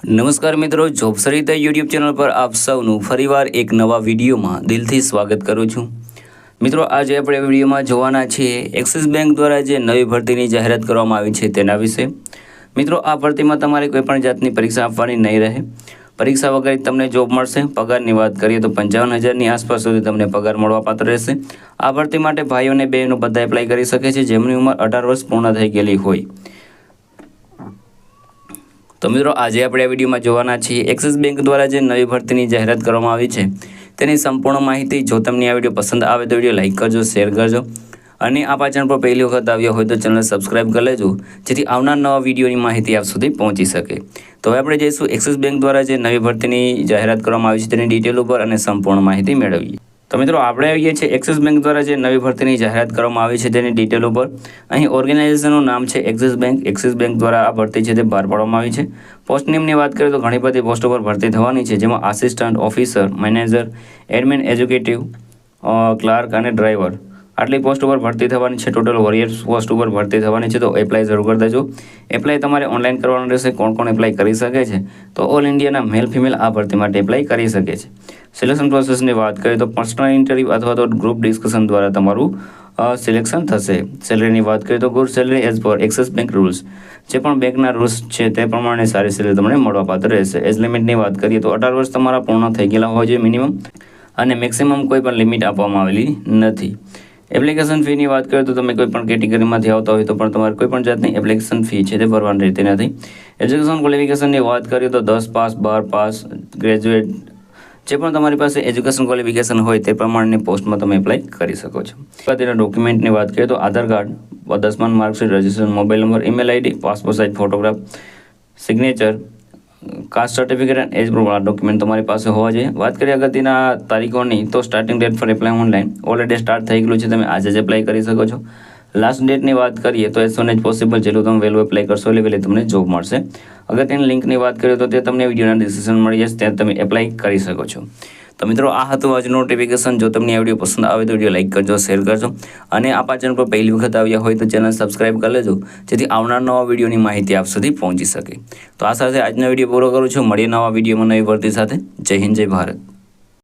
નમસ્કાર મિત્રો, job Sarita YouTube channel પર આપ સૌનું ફરીવાર એક નવા વિડીયોમાં દિલથી સ્વાગત કરું છું। મિત્રો, આજે આપણે વિડીયોમાં જોવાના છીએ એક્સિસ બેંક દ્વારા જે નવી ભરતીની જાહેરાત કરવામાં આવી છે તેના વિશે। મિત્રો, આ ભરતીમાં તમારે કોઈપણ જાતની પરીક્ષા આપવાની નહીં રહે। પરીક્ષા વગર તમને જોબ મળશે। પગારની વાત કરીએ તો 55,000ની આસપાસ સુધી તમને પગાર મળવાપાત્ર રહેશે। આ ભરતી માટે ભાઈઓ અને બહેનો બધા એપ્લાય કરી શકે છે જેમની ઉંમર 18 વર્ષ પૂર્ણ થઈ ગયેલી હોય। તો મિત્રો, આજે આપણે આ વિડીયોમાં જોવાના છીએ એક્સિસ બેંક દ્વારા જે નવી ભરતીની જાહેરાત કરવામાં આવી છે તેની સંપૂર્ણ માહિતી। જો તમને આ વિડીયો પસંદ આવે તો વિડીયો લાઇક કરજો, શેર કરજો અને આ ચેનલ પર પહેલી વખત આવ્યા હોય તો ચેનલ સબસ્ક્રાઇબ કરી લેજો જેથી આવનાર નવા વિડીયોની માહિતી આપ સુધી પહોંચી શકે। તો હવે આપણે જઈશું એક્સિસ બેંક દ્વારા જે નવી ભરતીની જાહેરાત કરવામાં આવી છે તેની ડિટેલ ઉપર અને સંપૂર્ણ માહિતી મેળવીએ। તો મિત્રો, આપણે આવીએ છીએ એક્સિસ બેંક દ્વારા જે નવી ભરતીની જાહેરાત કરવામાં આવી છે તેની ડિટેલ ઉપર। અહીં ઓર્ગેનાઇઝેશનનું નામ છે એક્સિસ બેંક। એક્સિસ બેંક દ્વારા આ ભરતી છે તે બહાર પાડવામાં આવી છે। પોસ્ટ નેમની વાત કરીએ તો ઘણી બધી પોસ્ટો પર ભરતી થવાની છે, જેમાં assistant, officer, manager, admin, educative, clerk અને ડ્રાઈવર આટલી પોસ્ટ ઉપર ભરતી થવાની છે। ટોટલ 48 પોસ્ટ ઉપર ભરતી થવાની છે, તો એપ્લાય જરૂર કરી દેજો। એપ્લાય તમારે ઓનલાઈન કરવાનું રહેશે। કોણ કોણ એપ્લાય કરી શકે છે? તો ઓલ ઇન્ડિયાના મેલ ફિમેલ આ ભરતી માટે એપ્લાય કરી શકે છે। સિલેક્શન પ્રોસેસની વાત કરીએ તો પર્સનલ ઇન્ટરવ્યૂ અથવા તો ગ્રુપ ડિસ્કશન દ્વારા તમારું સિલેક્શન થશે। સેલરીની વાત કરીએ તો good salary as per axis bank rules, જે પણ બેંકના રૂલ્સ છે તે પ્રમાણે સારી સેલરી તમને મળવાપાત્ર રહેશે। એજ લિમિટની વાત કરીએ તો 18 વર્ષ તમારા પૂર્ણ થઈ ગયેલા હોય છે મિનિમમ, અને મેક્સિમમ કોઈ પણ લિમિટ આપવામાં આવેલી નથી। એપ્લિકેશન ફીની વાત કરીએ તો તમે કોઈ પણ કેટેગરીમાંથી આવતા હોય તો પણ તમારે કોઈ પણ જાતની એપ્લિકેશન ફી છે તે ભરવાની રહેતી નથી। એજ્યુકેશન ક્વોલિફિકેશનની વાત કરીએ તો 10 પાસ, 12 પાસ, ગ્રેજ્યુએટ, જે પણ તમારી પાસે એજ્યુકેશન ક્વોલિફિકેશન હોય તે પ્રમાણેની પોસ્ટમાં તમે એપ્લાય કરી શકો છો। તેના ડોક્યુમેન્ટની વાત કરીએ તો આધાર કાર્ડ, 10મા marksheet, registration mobile number, email ID, passport size photograph, signature, caste certificate અને એજ પ્રૂફ ડોક્યુમેન્ટ તમારી પાસે હોવા જોઈએ। વાત કરીએ અગત્યના તારીખોની તો starting date four apply online already start થઈ ગયેલું છે, તમે આજે જ એપ્લાય કરી શકો છો। લાસ્ટ ડેટની વાત કરીએ તો એઝ સોન એઝ પોસિબલ, જેટલું તમે વહેલું એપ્લાય કરશો એટલે વહેલી તમને જોબ મળશે। અગત્યની લિંકની વાત કરીએ તો તે તમને વિડીયોના ડિસ્ક્રિપ્શન મળી જશે, ત્યાં તમે એપ્લાય કરી શકો છો। તો મિત્રો, આ હતું આજનું નોટિફિકેશન। જો તમને આ વિડીયો પસંદ આવે તો વિડીયો લાઇક કરજો, શેર કરજો અને આ ચેનલ પર પહેલી વખત આવ્યા હોય તો ચેનલ સબસ્ક્રાઇબ કરી લેજો જેથી આવનાર નવા વિડીયોની માહિતી આપ સુધી પહોંચી શકે। તો આ સાથે આજનો વિડીયો પૂરો કરું છું। મળીએ નવા વિડીયોમાં નવી ભરતી સાથે। જય હિન્દ, જય ભારત।